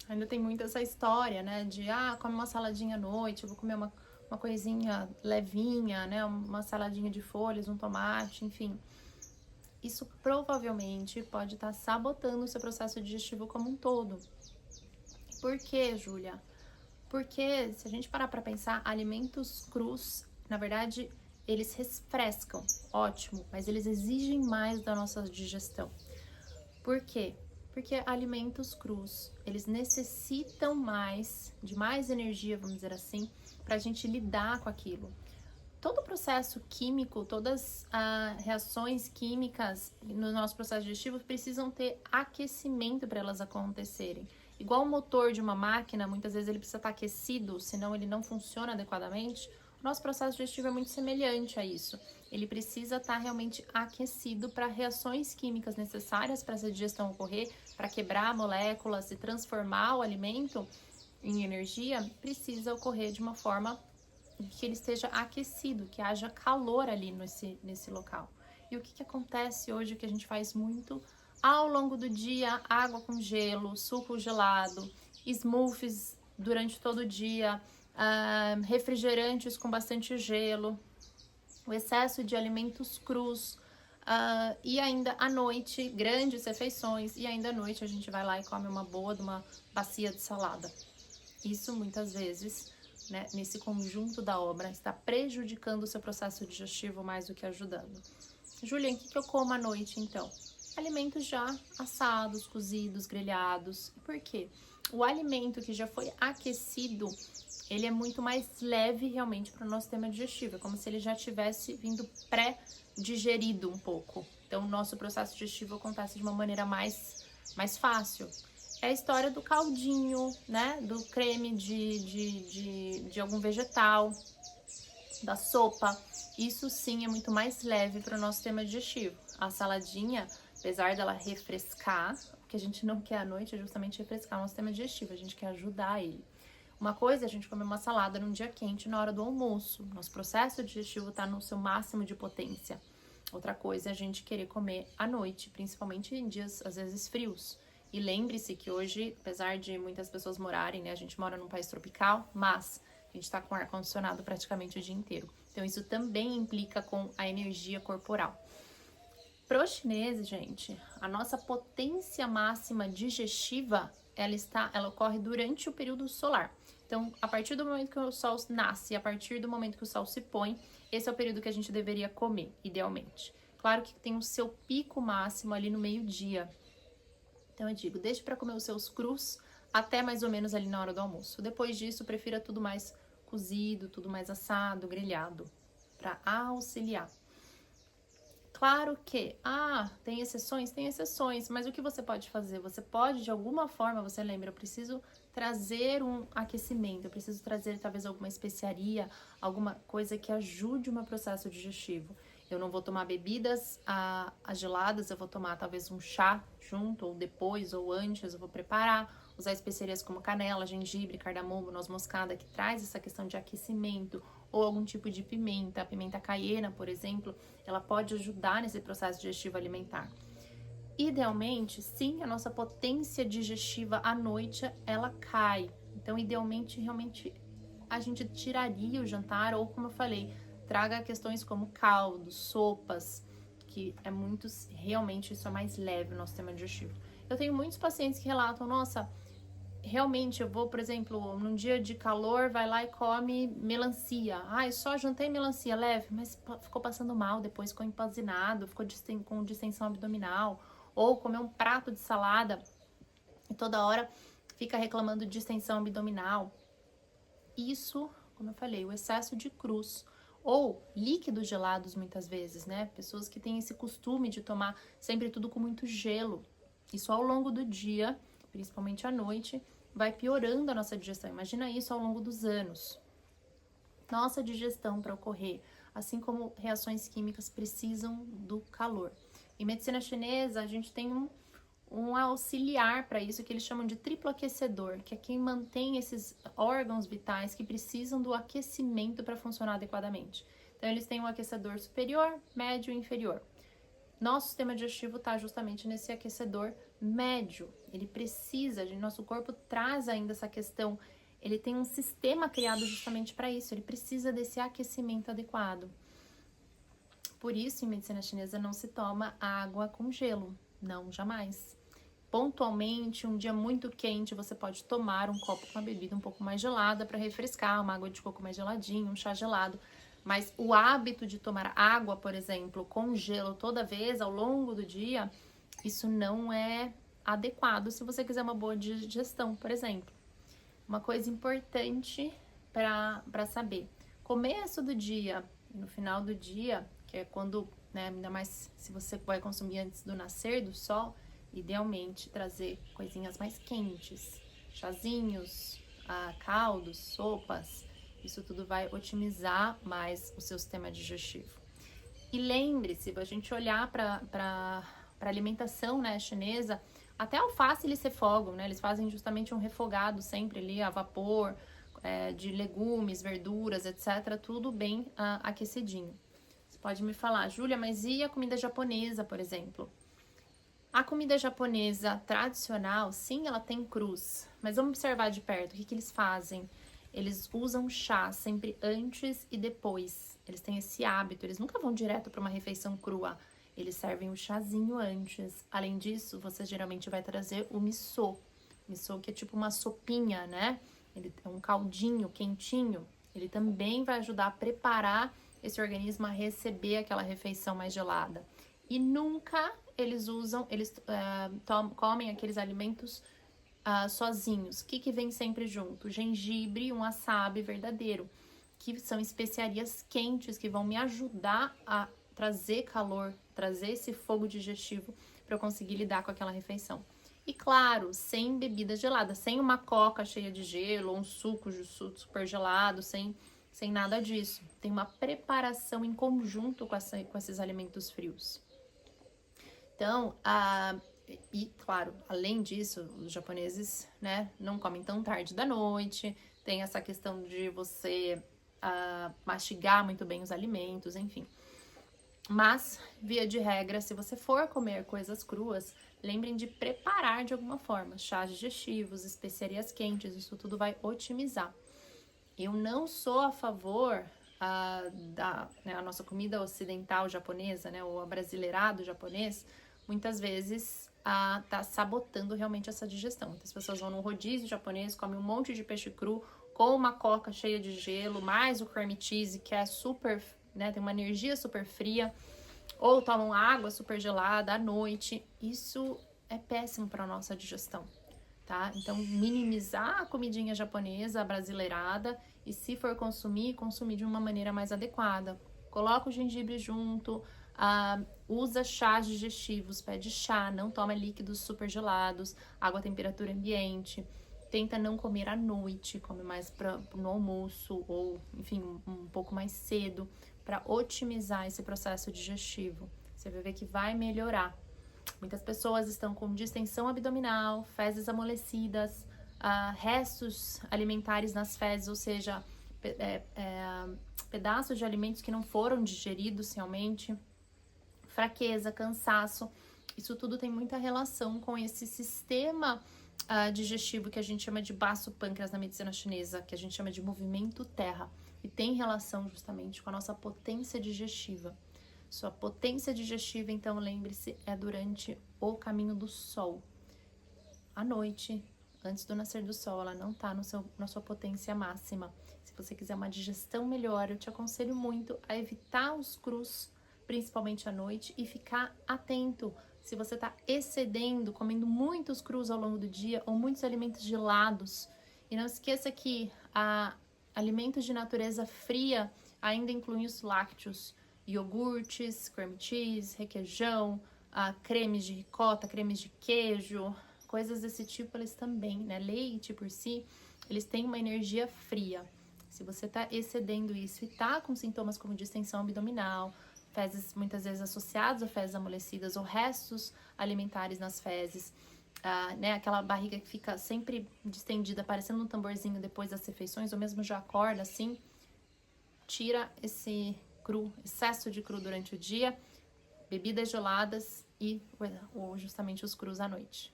Ainda tem muito essa história, né? De, come uma saladinha à noite, eu vou comer uma coisinha levinha, né? Uma saladinha de folhas, um tomate, enfim. Isso provavelmente pode estar sabotando o seu processo digestivo como um todo. Por quê, Júlia? Porque se a gente parar para pensar, alimentos crus, na verdade, eles refrescam, ótimo, mas eles exigem mais da nossa digestão. Por quê? Porque alimentos crus, eles necessitam de mais energia, vamos dizer assim, para a gente lidar com aquilo. Todo o processo químico, todas as reações químicas no nosso processo digestivo precisam ter aquecimento para elas acontecerem. Igual o motor de uma máquina, muitas vezes ele precisa estar aquecido, senão ele não funciona adequadamente. O nosso processo digestivo é muito semelhante a isso. Ele precisa estar realmente aquecido para reações químicas necessárias para essa digestão ocorrer, para quebrar moléculas e transformar o alimento em energia, precisa ocorrer de uma forma que ele esteja aquecido, que haja calor ali nesse local. E o que acontece hoje, que a gente faz muito ao longo do dia? Água com gelo, suco gelado, smoothies durante todo o dia, refrigerantes com bastante gelo, o excesso de alimentos crus, e ainda à noite, grandes refeições, e ainda à noite a gente vai lá e come uma boa de uma bacia de salada. Isso muitas vezes, né, nesse conjunto da obra, está prejudicando o seu processo digestivo mais do que ajudando. Julian, o que eu como à noite então? Alimentos já assados, cozidos, grelhados. Por quê? O alimento que já foi aquecido, ele é muito mais leve realmente para o nosso sistema digestivo. É como se ele já tivesse vindo pré-digerido um pouco. Então, o nosso processo digestivo acontece de uma maneira mais fácil. É a história do caldinho, né? Do creme de algum vegetal, da sopa. Isso sim é muito mais leve para o nosso sistema digestivo. A saladinha, apesar dela refrescar, o que a gente não quer à noite é justamente refrescar o nosso sistema digestivo, a gente quer ajudar ele. Uma coisa é a gente comer uma salada num dia quente na hora do almoço. Nosso processo digestivo está no seu máximo de potência. Outra coisa é a gente querer comer à noite, principalmente em dias às vezes frios. E lembre-se que hoje, apesar de muitas pessoas morarem, né, a gente mora num país tropical, mas a gente está com ar-condicionado praticamente o dia inteiro. Então isso também implica com a energia corporal. Para os chineses, gente, a nossa potência máxima digestiva, ela ocorre durante o período solar. Então, a partir do momento que o sol nasce, a partir do momento que o sol se põe, esse é o período que a gente deveria comer, idealmente. Claro que tem o seu pico máximo ali no meio-dia. Então eu digo, deixe para comer os seus crus até mais ou menos ali na hora do almoço. Depois disso, prefira tudo mais cozido, tudo mais assado, grelhado, para auxiliar. Claro que, tem exceções, mas o que você pode fazer? Você pode, de alguma forma, você lembra, eu preciso trazer um aquecimento, eu preciso trazer talvez alguma especiaria, alguma coisa que ajude o meu processo digestivo. Eu não vou tomar bebidas geladas, eu vou tomar talvez um chá junto, ou depois, ou antes, eu vou preparar, usar especiarias como canela, gengibre, cardamomo, noz moscada, que traz essa questão de aquecimento, ou algum tipo de pimenta, a pimenta caiena, por exemplo, ela pode ajudar nesse processo digestivo alimentar. Idealmente, sim, a nossa potência digestiva à noite, ela cai. Então, idealmente, realmente, a gente tiraria o jantar, ou como eu falei, traga questões como caldos, sopas, que é muito, realmente, isso é mais leve no nosso sistema digestivo. Eu tenho muitos pacientes que relatam, nossa, realmente eu vou, por exemplo, num dia de calor, vai lá e come melancia. Eu só jantei melancia leve, mas ficou passando mal, depois ficou empazinado, ficou com distensão abdominal. Ou comer um prato de salada e toda hora fica reclamando de distensão abdominal. Isso, como eu falei, o excesso de crus. Ou líquidos gelados muitas vezes, né? Pessoas que têm esse costume de tomar sempre tudo com muito gelo. Isso ao longo do dia, principalmente à noite, vai piorando a nossa digestão. Imagina isso ao longo dos anos. Nossa digestão para ocorrer, assim como reações químicas, precisam do calor. Em medicina chinesa, a gente tem um auxiliar para isso que eles chamam de triplo aquecedor, que é quem mantém esses órgãos vitais que precisam do aquecimento para funcionar adequadamente. Então, eles têm um aquecedor superior, médio e inferior. Nosso sistema digestivo está justamente nesse aquecedor médio. Ele precisa, nosso corpo traz ainda essa questão, ele tem um sistema criado justamente para isso, ele precisa desse aquecimento adequado. Por isso, em medicina chinesa, não se toma água com gelo, não, jamais. Pontualmente, um dia muito quente, você pode tomar um copo com uma bebida um pouco mais gelada para refrescar, uma água de coco mais geladinha, um chá gelado. Mas o hábito de tomar água, por exemplo, com gelo toda vez ao longo do dia, isso não é adequado se você quiser uma boa digestão, por exemplo. Uma coisa importante para saber: começo do dia, no final do dia, que é quando, né, ainda mais se você vai consumir antes do nascer do sol, idealmente trazer coisinhas mais quentes, chazinhos, caldos, sopas. Isso tudo vai otimizar mais o seu sistema digestivo. E lembre-se, a gente olhar para a alimentação, né, chinesa, até alface eles refogam, né? Eles fazem justamente um refogado sempre ali a vapor, de legumes, verduras, etc. Tudo bem aquecidinho. Você pode me falar, Júlia, mas e a comida japonesa, por exemplo? A comida japonesa tradicional, sim, ela tem crus, mas vamos observar de perto o que eles fazem. Eles usam chá sempre antes e depois. Eles têm esse hábito, eles nunca vão direto para uma refeição crua. Eles servem o chazinho antes. Além disso, você geralmente vai trazer o miso. Miso que é tipo uma sopinha, né? Ele é um caldinho quentinho. Ele também vai ajudar a preparar esse organismo a receber aquela refeição mais gelada. E nunca eles comem aqueles alimentos sozinhos. O que vem sempre junto? Gengibre, um wasabi verdadeiro, que são especiarias quentes que vão me ajudar a trazer calor, trazer esse fogo digestivo para eu conseguir lidar com aquela refeição. E claro, sem bebida gelada, sem uma coca cheia de gelo, ou um suco super gelado, sem nada disso. Tem uma preparação em conjunto com esses alimentos frios. Então, e claro, além disso, os japoneses, né, não comem tão tarde da noite, tem essa questão de você mastigar muito bem os alimentos, enfim. Mas, via de regra, se você for comer coisas cruas, lembrem de preparar de alguma forma. Chás digestivos, especiarias quentes, isso tudo vai otimizar. Eu não sou a favor a nossa comida ocidental japonesa, né, ou abrasileirado japonês, muitas vezes tá sabotando realmente essa digestão. Muitas pessoas vão no rodízio japonês, comem um monte de peixe cru com uma coca cheia de gelo, mais o cream cheese, que é super, né, tem uma energia super fria, ou tomam água super gelada à noite. Isso é péssimo para a nossa digestão, tá? Então, minimizar a comidinha japonesa, brasileirada, e se for consumir de uma maneira mais adequada. Coloca o gengibre junto, usa chás digestivos, pede chá, não toma líquidos super gelados, água a temperatura ambiente. Tenta não comer à noite, come mais no almoço ou, enfim, um pouco mais cedo, para otimizar esse processo digestivo. Você vai ver que vai melhorar. Muitas pessoas estão com distensão abdominal, fezes amolecidas, restos alimentares nas fezes, ou seja, pedaços de alimentos que não foram digeridos realmente, fraqueza, cansaço. Isso tudo tem muita relação com esse sistema digestivo que a gente chama de baço pâncreas na medicina chinesa, que a gente chama de movimento terra, e tem relação justamente com a nossa potência digestiva. Sua potência digestiva, então, lembre-se, é durante o caminho do sol. À noite, antes do nascer do sol, ela não está na sua potência máxima. Se você quiser uma digestão melhor, eu te aconselho muito a evitar os crus, principalmente à noite, e ficar atento se você está excedendo, comendo muitos crus ao longo do dia ou muitos alimentos gelados. E não esqueça que alimentos de natureza fria ainda incluem os lácteos, iogurtes, cream cheese, requeijão, cremes de ricota, cremes de queijo, coisas desse tipo, eles também, né? Leite por si, eles têm uma energia fria. Se você está excedendo isso e está com sintomas como distensão abdominal, fezes muitas vezes associadas a fezes amolecidas ou restos alimentares nas fezes, né? Aquela barriga que fica sempre distendida, parecendo um tamborzinho depois das refeições, ou mesmo já acorda assim, tira esse excesso de cru durante o dia, bebidas geladas e justamente os crus à noite.